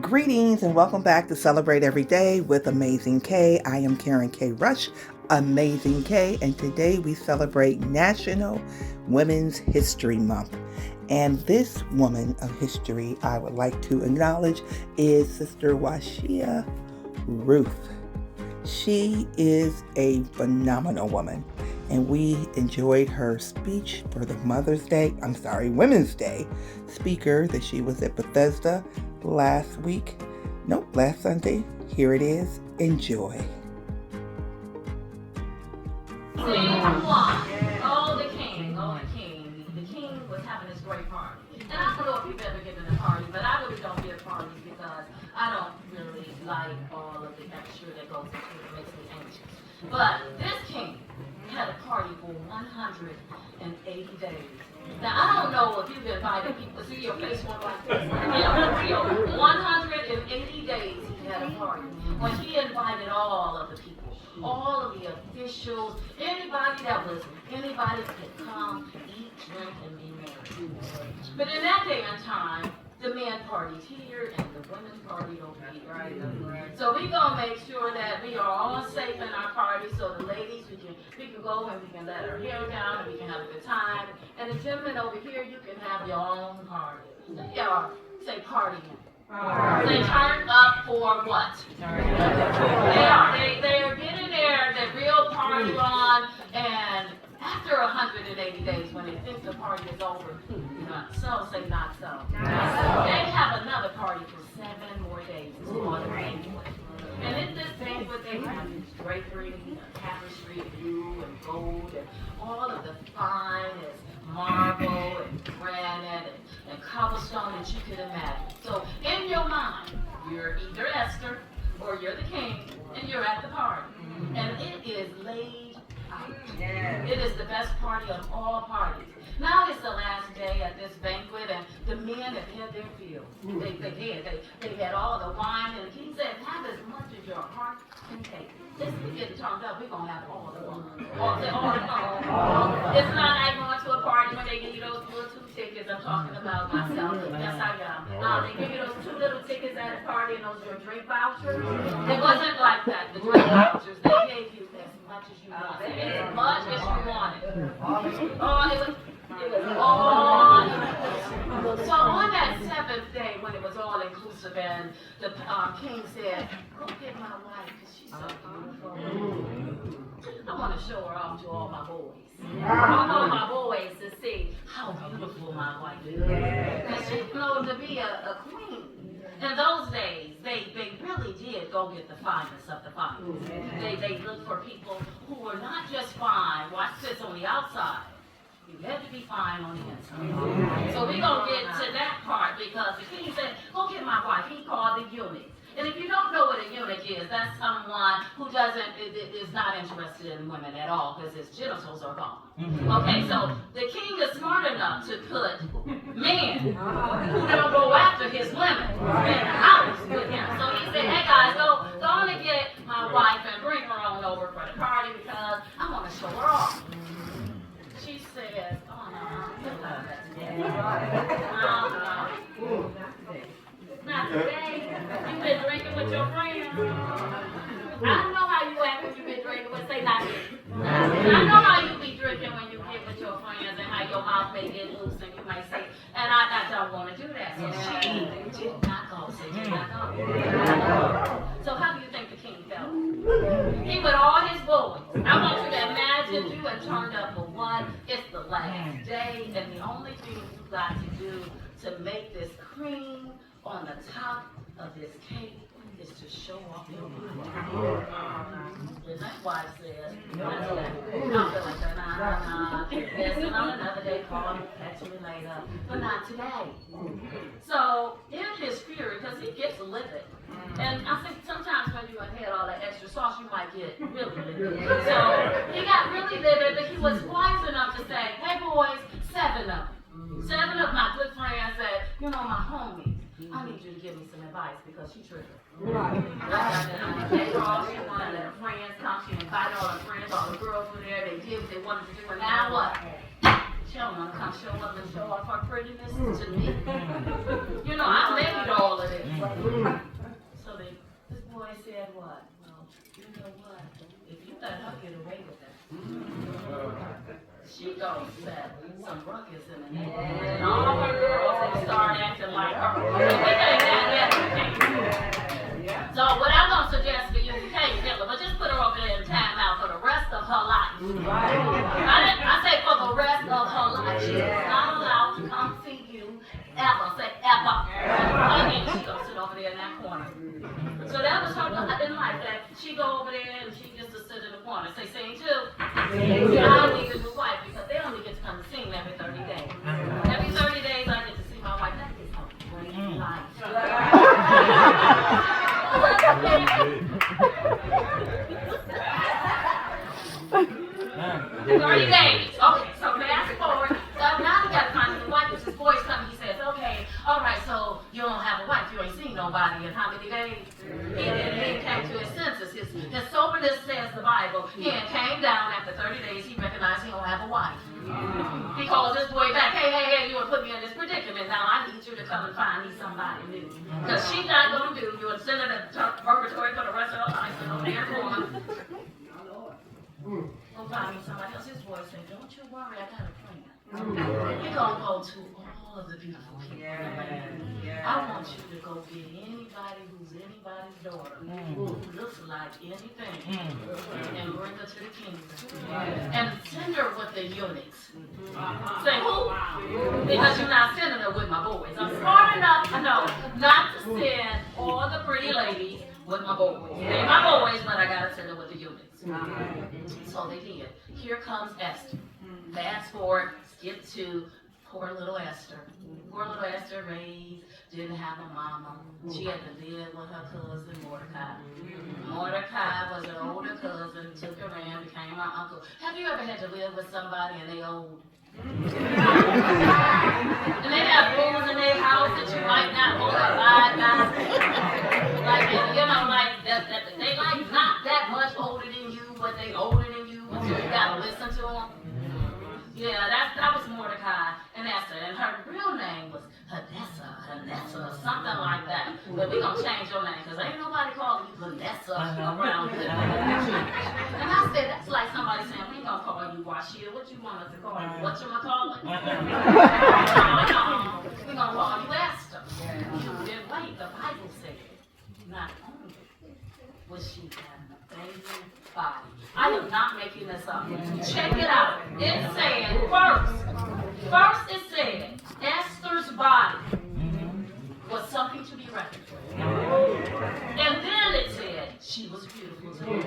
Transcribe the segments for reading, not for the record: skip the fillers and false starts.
Greetings and welcome back to Celebrate Every Day with Amazing K. I am Karen K. Rush, Amazing K, and today we celebrate National Women's History Month. And this woman of history I would like to acknowledge is Sister Washea Ruth. She is a phenomenal woman, and we enjoyed her speech for the Women's Day speaker that she was at Bethesda last Sunday. Here it is. Enjoy. The king. The king was having this great party. And I don't know if you've ever given a party, but I really don't give parties because I don't really like all of the extra that goes into it. It makes me anxious. But this king had a party for 180 days. Now, I don't know if you've invited people. See your face one like this. Yeah, 180 days he had a party. When he invited all of the people, all of the officials, anybody could come, eat, drink, and be merry. But in that day and time, the men partied here and the women partied over here, right? So we're gonna make sure that we are all safe in our party. So the ladies, we can go and we can let our hair down and we can have a good time. And the gentlemen over here, you can have your own party. Y'all say partying. They turn up for what? They are getting their real party on, and after 180 days, when they think the party is over, so say not so. They have another party for 7 more days. It's called a banquet. And in this banquet, they have this drapery, tapestry, blue and gold, and all of the finest marble and granite and cobblestone that you could imagine. So in your mind, you're either Esther or you're the king, and you're at the party. And it is laid out. It is the best party of all parties. Now it's the last day at this banquet, and the men have had their fill. They had all the wine, and the king said, have as much as your heart can take. Listen, we're getting turned up. We're going to have all the wine. All the It's not like going to a party when they give you those little 2 tickets. I'm talking about myself. Yes, I am. They give you those 2 little tickets at a party and those are drink vouchers. It wasn't like that. The drink vouchers, they gave you as much as you wanted. As much as you wanted. It was all inclusive. So on that 7th day, when it was all inclusive, and the king said, go get my wife because she's so beautiful. I want to show her off to all my boys. I want my boys to see how beautiful my wife is. And she's known to be a queen. In those days, they really did go get the finest of the finest. They looked for people who were not just fine, watch this, on the outside. You had to be fine on the inside. So we're going to get to that part because the king said, go get my wife. He called the eunuch. And if you don't know what a eunuch is, that's someone who is not interested in women at all because his genitals are gone. Okay, so the king is smart enough to put men who don't go after his women in the house with him. So he said, hey guys, go on and get my wife and bring her on over for the party because I want to show her off. She says, oh no, not today. You've been drinking with your friends. I don't know how you act when you've been drinking with, say not me. I know how you be drinking when you get with your friends and how your mouth may get loose and you might say, and I don't want to do that. So she did not go. So how do you think the king felt? He with all his boys. I want you to imagine you had turned up for what? It's the last day, and the only thing you got to do to make this cream on the top of this cake is to show off your body. Is that why it says? I feel like that. Nah. Listen, on another day, call me, catch me later. But not today. So, in his fury, because he gets livid. And I think sometimes when you had all that extra sauce, you might get really livid. So, he got really livid, but he was wise enough to say, hey boys, 7 of them. 7 of my good friends said, my homies. I need you to give me some advice because she triggered. Right. They were all she wanted to let her friends come. She invited all her friends, all the girls were there. They did what they wanted to do. And now what? She don't want to come show up and show off her prettiness to me. I made all of this. Ghost said some ruckus in the neighborhood. And all her girls, they started acting like her. And we can't have that. So what I'm going to suggest for you, you can't kill her, but just put her over there in timeout for the rest of her life. I say for the rest of her life. She's not allowed to come see you ever. Say ever. Again, she goes sit over there in that corner. So that was her. I didn't like that. She go over there and she gets to sit in the corner. Say, scene two. I need a new wife because they only get to come to sing every 30 days. Every 30 days I get to see my wife. That is a great life. 30 days. Okay, so fast forward. Now you got to find a wife. This boy's coming. He says, okay, all right, so you don't have a wife. You ain't seen nobody in how many days? He came to his senses. His soberness says the Bible. He came down after 30 days. He recognized he don't have a wife. He calls this boy back. Hey, you want to put me in this predicament. Now I need you to come and find me somebody new. Because she's not going to do. You would send her to purgatory for the rest of her life. So there, woman. Go find me somebody else. His boy said, don't you worry, I got a plan. You're going to go to all of the beautiful people. I want you to go get anybody who's anybody's daughter, who looks like anything, and bring her to the kingdom. And send her with the eunuchs. Say, who? Because you're not sending her with my boys. I'm smart enough to know not to send all the pretty ladies with my boys. They're my boys, but I got to send her with the eunuchs. So they did. Here comes Esther. Fast forward, skip to poor little Esther. Poor little Esther raised, didn't have a mama. She had to live with her cousin Mordecai. Mordecai was her older cousin, took her in, became her uncle. Have you ever had to live with somebody and they old? And they have rules in their house that you might not want to abide by. Like, they like not that much older than you, but they older than you, so you gotta listen to them. Yeah, that was Mordecai and Esther, and her real name was Hadassah, something like that. But we're gonna change your name, because ain't nobody calling you Vanessa around here. And I said, that's like somebody saying, we ain't gonna call you Washea. What you want us to call you? What you gonna call it? No, we're gonna call you Esther. You didn't wait, the Bible said, not only was she having a baby body. I am not making this up. Check it out. It said first it said Esther's body was something to be reckoned with. And then it said she was beautiful too.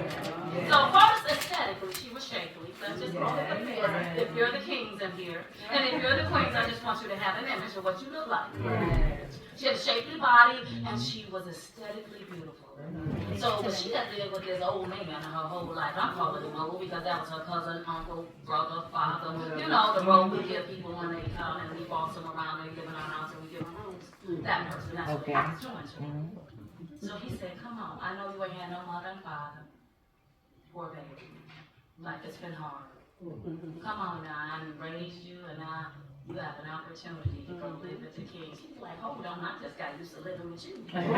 So first aesthetically she was shapely. Let's just call it the figure. If you're the kings in here, and if you're the queens, I just want you to have an image of what you look like. She had a shapely body and she was aesthetically beautiful. So she had lived with this old man her whole life. I'm calling him old because that was her cousin, uncle, brother, father. You know, the role we give people when they come and we boss them around and they live in our house and we give them rooms. That person, that's what he was doing to him. So he said, come on, I know you ain't had no mother and father. Poor baby. Like, it's been hard. Come on now, I raised you and now you have an opportunity to go live with the kids. He's like, hold on, I just got used to living with you. Now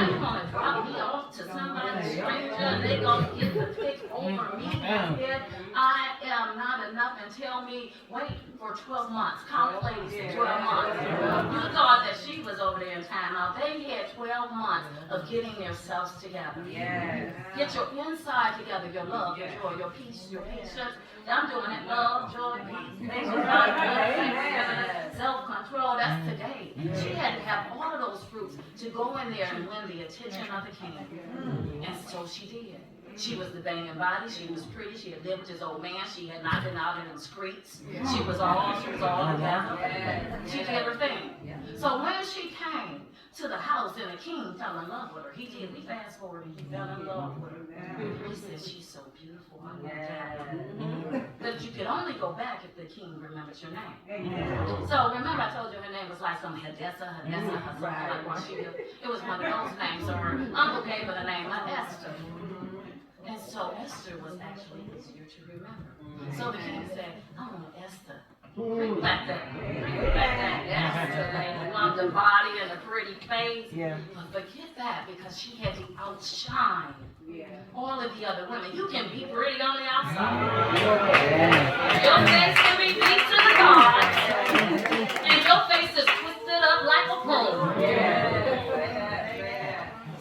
you're going to drop me off to somebody stranger and they're going to get the pick over me. I am not enough and tell me, wait for 12 months. Count ladies for 12 months. You thought that she was over there in timeout. They had 12 months of getting themselves together. Get your inside together, your love, your joy, your peace, your patience. I'm doing it. Love, joy, peace, self-control. That's today. She had to have all of those fruits to go in there and win the attention of the king. And so she did. She was the banging body. She was pretty. She had lived with this old man. She had not been out in the streets. She was all together. She did everything. So when she came to the house and the king fell in love with her, he did. We fast forward and he fell in love with her. He said, she's so beautiful. I want that. But you could only go back if the king remembered your name. So remember I told you her name was like some Hadassah, something like Washea. It was one of those names. So her uncle gave her the name of Esther. And so Esther was actually easier to remember. So the king said, I want Esther. Bring back that Esther lady. of the body and the pretty face. Yeah. But forget that, because she had to outshine all of the other women. You can be pretty on the outside. Your face can be beat to the gods. And your face is twisted up like a prune.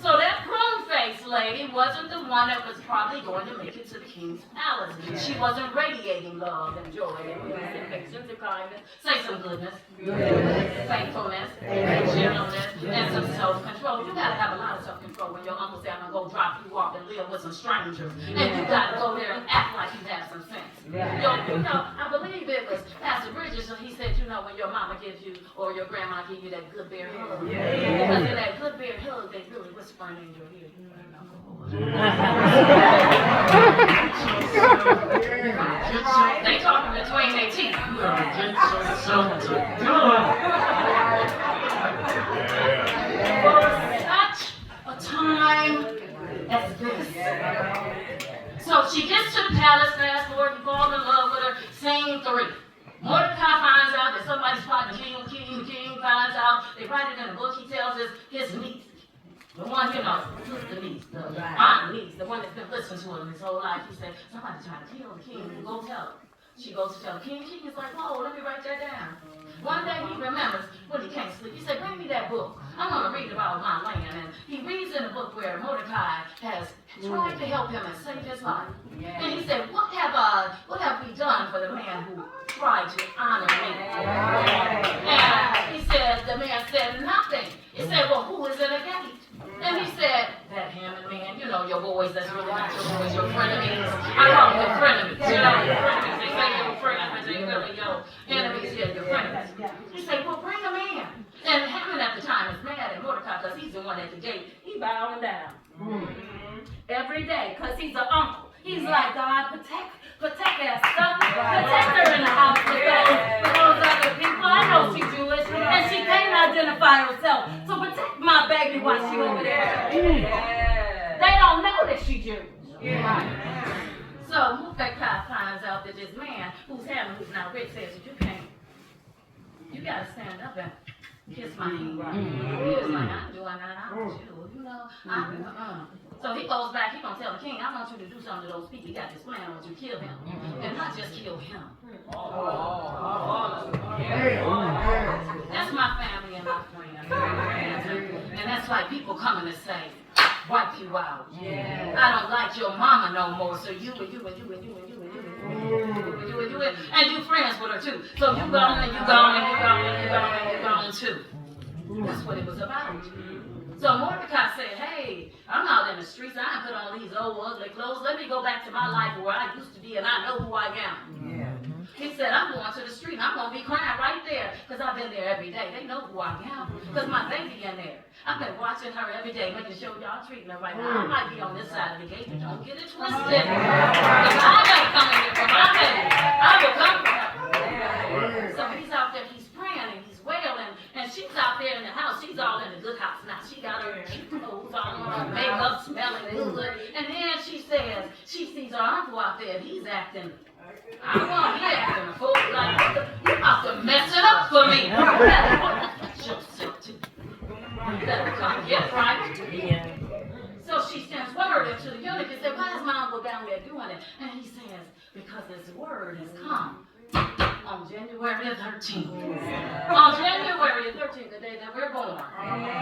So that prune-faced lady wasn't the one that was probably going to make it to the king's palace. She wasn't radiating love and joy and goodness and patience and kindness. Say some goodness, faithfulness, and gentleness, and some self-control. You gotta have a lot of self-control when your uncle said, I'm gonna go drop you off and live with some strangers. And you gotta go there and act like you have some sense. You know, I believe it was Pastor Bridges, and he said, you know, when your mama gives you or your grandma gives you that good bear hug. Because in that good bear hug, they really whispering in your ear. They talking between their teeth. Such a time as this. So she gets to the palace, fast forward, and fall in love with her. Scene 3. Mordecai finds out that somebody's plotting the king finds out. They write it in a book. He tells his niece. The one, you know, the niece, the aunt niece, the one that's been listening to him his whole life. He said, somebody's trying to kill the king. Go tell her. She goes to tell the king. King is like, whoa, let me write that down. One day he remembers when he can't sleep. He said, bring me that book. I want to read about my land. And he reads in a book where Mordecai has tried to help him and save his life. And he said, what have we done for the man who tried to honor me? And he said, the man said, nothing. He said, well, who is in the gate? And he said, that Hammond man, you know, your boys, that's really not your boys, your frenemies. I call them your frenemies. You know, your frenemies. They say your frenemies, they really your enemies, yeah, your frenemies. He said, well, bring them in. And Hammond at the time is mad at Mordecai because he's the one at the gate. He bowing down. Every day, because he's an uncle. He's like, God, protect Esther. Protect her in the house for those other people. I know she's Jewish, and she can't identify herself. So protect my baby while she's over there. They don't know that she's Jewish. So Mordecai finds out that this man, who's Hammond, who's not rich, says that you gotta stand up and kiss my hand. He was like, I'm doing that. I want you. You know, So he goes back, he's going to tell the king, I want you to do something to those people. He got this plan, I want you to kill him. And not just kill him. That's my family and my friends. And that's like people coming to say, wipe you out. I don't like your mama no more, so you and you and you and you and you and you and you and you and you friends with her too. So you gone and you gone and you gone and you gone and you gone too. That's what it was about. So Mordecai said, hey, I'm out in the streets. I ain't put on these old ugly clothes. Let me go back to my life where I used to be and I know who I am. He said, I'm going to the street. I'm going to be crying right there because I've been there every day. They know who I am because my baby in there. I've been watching her every day, making sure y'all treating her right now. I might be on this side of the gate, but don't get it twisted. Because I got to come in here for my baby. I will come for her. So he's out there, he's praying and he's wailing, and she's out there in the house. She's all in the good house now. She got her cute clothes on, her makeup smelling good. And then she says, she sees her uncle out there, and he's acting. I want him acting a fool. Like, you about to mess it up for me. You better come get right. So she sends word into the eunuch and said, why is my uncle down there doing it? And he says, because this word has come on January the 13th. On January the 13th, the day that we're born,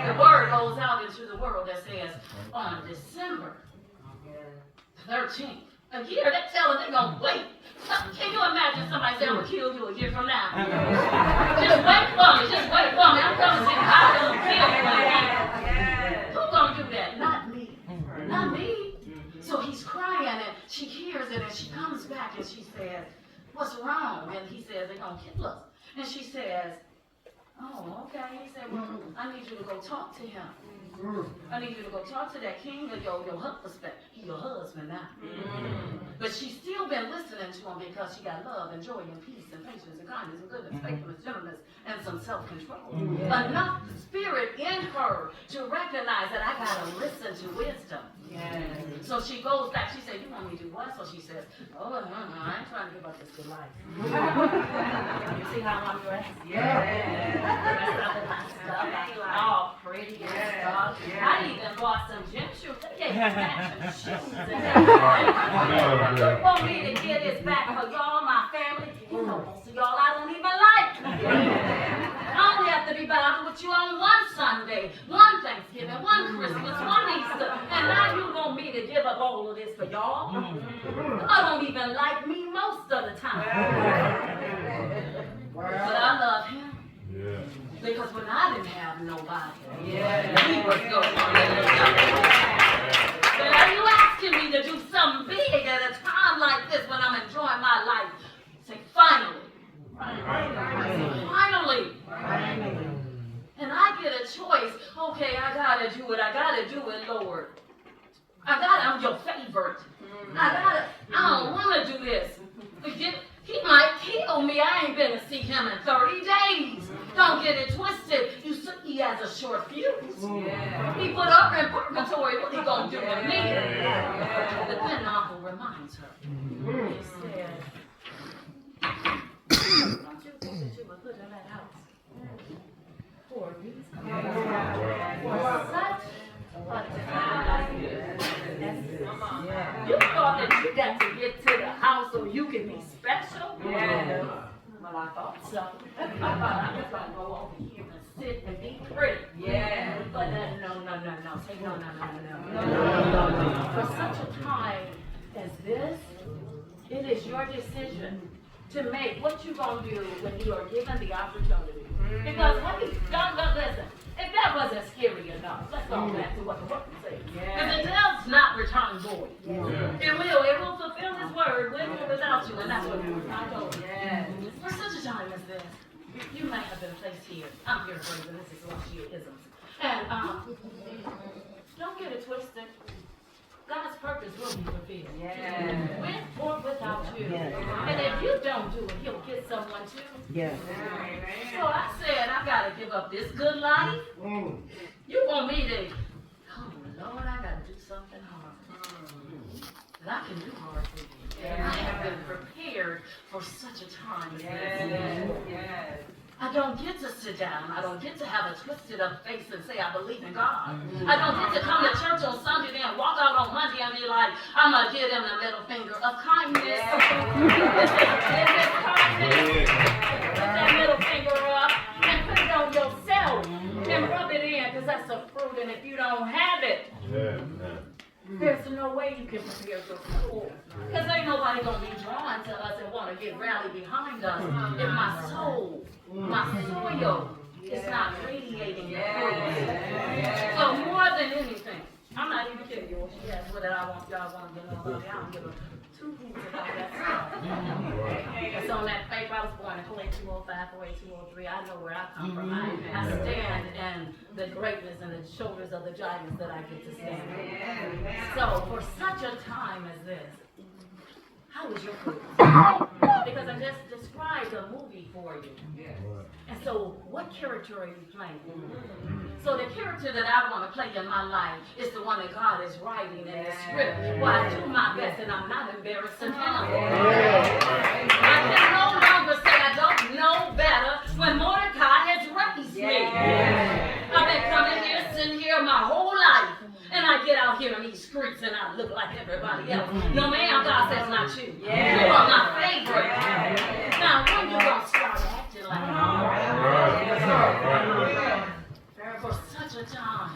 the word goes out into the world that says, on December the 13th, a year, they're telling they're going to wait. Can you imagine somebody saying, I'm going to kill you a year from now? Just wait for me, I'm coming to see how I'm going to kill you again. Who's going to do that? Not me. Not me. So he's crying, and she hears it, and she comes back, and she says, what's wrong? And he says, they're going to kill us. And she says, oh, okay. He said, well, I need you to go talk to him. I need you to go talk to that king of your husband. He's your husband now. But she's still been listening to him because she got love and joy and peace and patience and kindness and goodness, faithfulness, gentleness, and some self-control. Enough spirit in her to recognize that I got to listen to wisdom. So she goes back. She said, you want me to do what? So she says, oh, I ain't trying to give up this good life. You see how I'm dressed? Dressed up in my stuff. I even bought some gym shoes. They gave me matching shoes and everything. You want me to get this back for y'all, my family? You know, most of y'all I don't even like. I only have to be bothered with you on one Sunday, one Thanksgiving, one Christmas, one Easter, and now you want me to give up all of this for y'all? I don't even like me most of the time. But I love him. Because when I didn't have nobody, he was going on. But are you asking me to do something big at a time like this when I'm enjoying my life? Say, finally. Finally. And I get a choice. Okay, I gotta do it, Lord. I'm your favorite. I don't want to do this. He might kill me. I ain't been to see him in 30 days. Don't get it twisted. He has a short fuse. He put up in purgatory. What he gonna do with me? But then Uncle reminds her. He said, don't you think that you were put in that house for a reason? For such a time like this. You thought that you got to get to the house so you could be special? Well, I thought so. I thought I was going to go over here and sit and be pretty. But no. Say no. For such a time as this, it is your decision to make what you're going to do when you are given the opportunity. Because, hey, don't listen. If that wasn't scary enough, let's go back to what the book says. Because it does not return void. It will fulfill his word with or without you, and that's what I told you. For such a time as this, you may have been placed here. I'm paraphrasing, this is Washeaisms. And don't get it twisted. God's purpose will be fulfilled. With or without you. And if you don't do it, he'll get someone to. So I said, I got to give up this good life. You want me to, oh Lord, I got to do something hard. But I can do hard for you. I have been prepared for such a time as this. I don't get to sit down. I don't get to have a twisted up face and say I believe in God. I don't get to come to church on Sunday and walk out on Monday and be like, I'm going to give them the middle finger of kindness. Put that middle finger up and put it on yourself and rub it in because that's a fruit, and if you don't have it, there's no way you can prepare for school. Because ain't nobody going to be drawn to us and want to get rallied behind us if my soul, my soil is not radiating the fruit. So more than anything, I'm not even kidding you. She asked what I want y'all want to know about me. I don't give a two hoots about that stuff. It's on that paper. I was born in 205, 203. I know where I come from. I stand in the greatness and the shoulders of the giants that I get to stand on. So for such a time as this, how was your food? Because I just described a movie for you. And so what character are you playing? So the character that I want to play in my life is the one that God is writing in the script. Where I do my best and I'm not embarrassing him. I can no longer say I don't know better when Mordecai has raised me. I've been coming here, sitting here my whole life. And I get out here in these streets and I look like everybody else. No, ma'am, God says not you. You are my favorite. Now, when you gonna start acting like that? For such a time,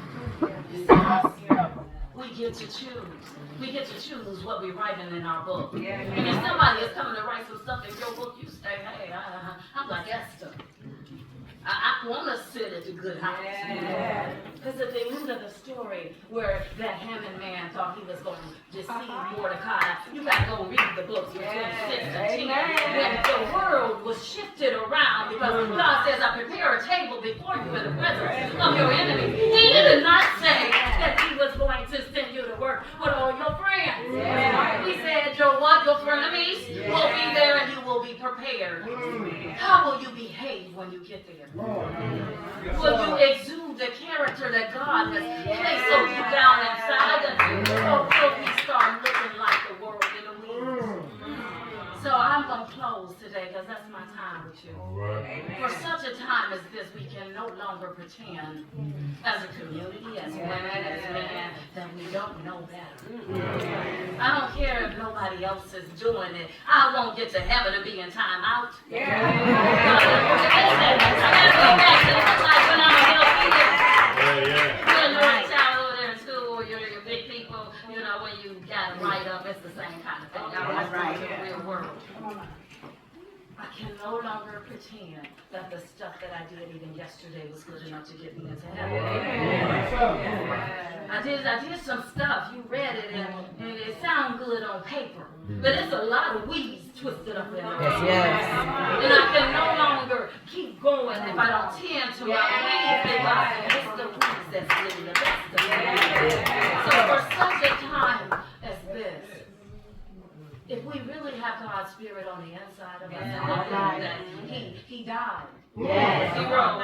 we get to choose. We get to choose what we're writing in our book. And if somebody is coming to write some stuff in your book, you say, hey, I'm like Esther. I want to sit at the good house. Because at the end of the story where that Haman man thought he was going to deceive Mordecai, you got to go read the books between 6 and 10. When the world was shifted around because God says, I prepare a table before you in the presence of your enemies. He did not say that he was going to send you to work with all your friends. He said, your what? Your frenemies will be there and you will be prepared. How will you behave when you get there? Will you exude the character that God has placed so deep down inside of you? Or will we start looking like the world in the weeds? So I'm going to close today because that's my time with with you. For such a time as this, we can no longer pretend as a community, as women, as men, that we don't know better. I don't care if nobody else is doing it. I won't get to heaven to be in time out. I gotta go back to like when I was little kid. You're a little child over there in school, you're big people, you know, when you got to write up, it's the same kind of thing. I was in the real world. I can no longer pretend that the stuff that I did even yesterday was good enough to get me into heaven. I did some stuff. You read it and it sounds good on paper, but it's a lot of weeds twisted up in there. And I can no longer keep going if I don't tend to my weeds, because it's the weeds that's getting the best of me. So for such a time as this, if we really have God's Spirit on the inside of us, and believe that He died. Yes. He rose.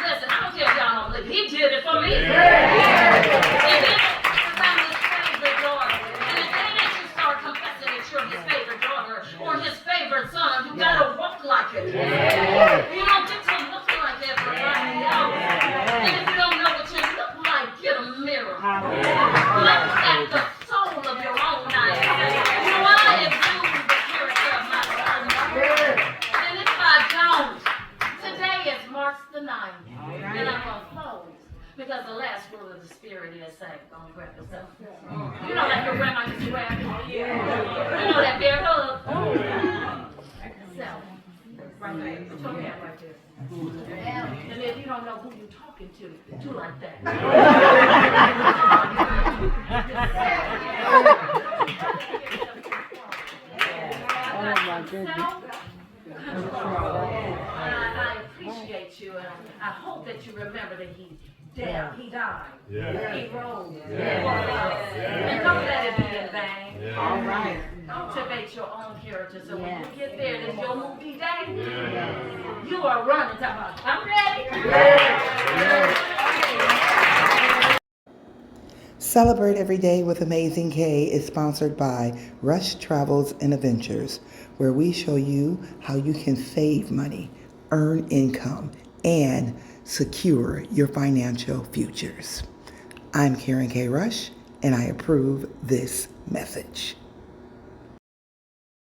Listen, I don't care if y'all don't believe it. He did it for me. He did it because I'm His favorite daughter. And the day that you start confessing that you're His favorite daughter or His favorite son, you gotta walk like it. You don't get to look like everybody else. And if you don't know what you look like, get a mirror. Look at the soul of your own life. Do I exude the character of my son? And if I don't, today is March the 9th. And I'm going to close. Because the last word of the Spirit is say, don't grab yourself. You know like your grandma used to grab you? You know that bear hug? Self. Right there. Put your hand right there. And if you don't know who you're talking to, do like that. Oh my goodness. I appreciate you, and I hope that you remember that He died. He rose. And don't let it be in vain. All right. Cultivate your own character, so when you get there, it's your movie day. You are running, talking about, I'm ready. Celebrate Every Day with Amazing K is sponsored by Rush Travels and Adventures, where we show you how you can save money, earn income, and secure your financial futures. I'm Karen K. Rush, and I approve this message.